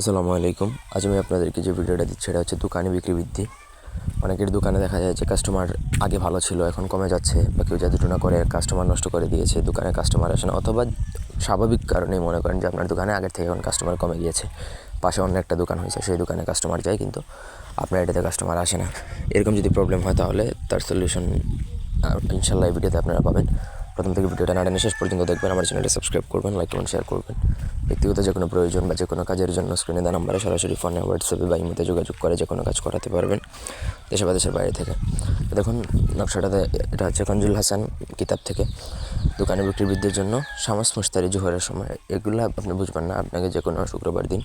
আসসালামু আলাইকুম। আজ আমি আপনাদেরকে যে ভিডিওটা দিচ্ছি সেটা হচ্ছে দোকানে বিক্রি বৃদ্ধি। অনেকের দোকানে দেখা যায় যে কাস্টমার আগে ভালো ছিল, এখন কমে যাচ্ছে, বা কেউ জাদুটোনা করে কাস্টমার নষ্ট করে দিয়েছে, দোকানে কাস্টমার আসে না, অথবা স্বাভাবিক কারণেই মনে করেন যে আপনার দোকানে আগের থেকে এখন কাস্টমার কমে গিয়েছে, পাশে অন্য একটা দোকান হয়েছে, সেই দোকানে কাস্টমার যায় কিন্তু আপনার এটাতে কাস্টমার আসে না। এরকম যদি প্রবলেম হয় তাহলে তার সলিউশন ইনশাল্লাহ এই ভিডিওতে আপনারা পাবেন। প্রথম থেকে ভিডিওটা না টেনে শেষ পর্যন্ত দেখবেন, আমার চ্যানেলটা সাবস্ক্রাইব করবেন, লাইক করবেন, শেয়ার করবেন। ব্যক্তিগত যে কোনো প্রয়োজন বা যে কোনো কাজের জন্য স্ক্রিনে দেওয়া নাম্বারে সরাসরি ফোনে, হোয়াটসঅ্যাপে বা ইমোতে যোগাযোগ করে যে কোনো কাজ করাতে পারবেন দেশে বা দেশের বাইরে থেকে। দেখুন নকশাটাতে, এটা হচ্ছে কঞ্জুল হাসান কিতাব থেকে। দোকানে বিক্রি বৃদ্ধির জন্য শামাস মুশতারি জোহরের সময়, এগুলো আপনি বুঝবেন না, আপনাকে যে কোনো শুক্রবার দিন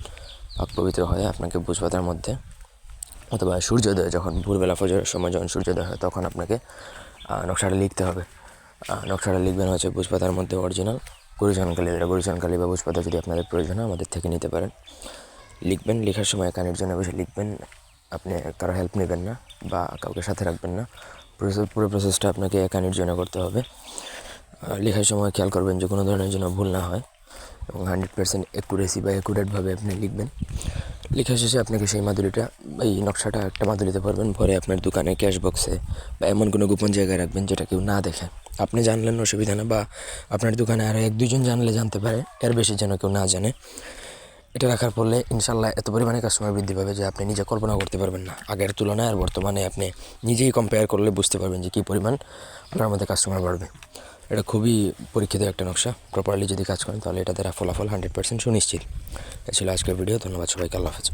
পাক পবিত্র হয়ে আপনাকে বুঝবাতার মধ্যে, অথবা সূর্যোদয় যখন ভোরবেলা ফজরের সময় যখন সূর্যোদয় হয় তখন আপনাকে নকশাটা লিখতে হবে। নকশাটা লিখবেন হচ্ছে বুঝপাতার মধ্যে অরিজিনাল গুরুজান কালি বা বুঝপাতা যদি আপনাদের প্রয়োজন হয় আমাদের থেকে নিতে পারেন। লিখবেন, লেখার সময় কানের জন্য বসে লিখবেন, আপনি কারো হেল্প নেবেন না বা কাউকে সাথে রাখবেন না। পুরো প্রসেসটা আপনাকে কানের জন্য করতে হবে। লেখার সময় খেয়াল করবেন যে কোনো ধরনের যেন ভুল না হয়, এবং 100% অ্যাকুরেসি বা অ্যাকুরেটভাবে আপনি লিখবেন। লেখা শেষে আপনাকে সেই মাদুলিটা, এই নকশাটা একটা মাদুলিতে ভরবেন, ভরে আপনার দোকানে ক্যাশ বক্সে বা এমন কোনো গোপন জায়গায় রাখবেন যেটা কেউ না দেখে। আপনি জানলেন অসুবিধা না, বা আপনার দোকানে আরও 1-2 জন জানলে জানতে পারে, এর বেশি যেন কেউ না জানে। এটা রাখার ফলে ইনশাল্লাহ এত পরিমাণে কাস্টমার বৃদ্ধি পাবে যে আপনি নিজে কল্পনা করতে পারবেন না। আগের তুলনায় আর বর্তমানে আপনি নিজেই কম্পেয়ার করলে বুঝতে পারবেন যে কী পরিমাণ আপনার মধ্যে কাস্টমার বাড়বে। এটা খুবই পরীক্ষিত একটা নকশা, প্রপারলি যদি কাজ করেন তাহলে এটা দ্বারা ফলাফল 100% সুনিশ্চিত। এটা ছিল আজকের ভিডিও। ধন্যবাদ সবাইকে, আল্লাহ হাফেজ।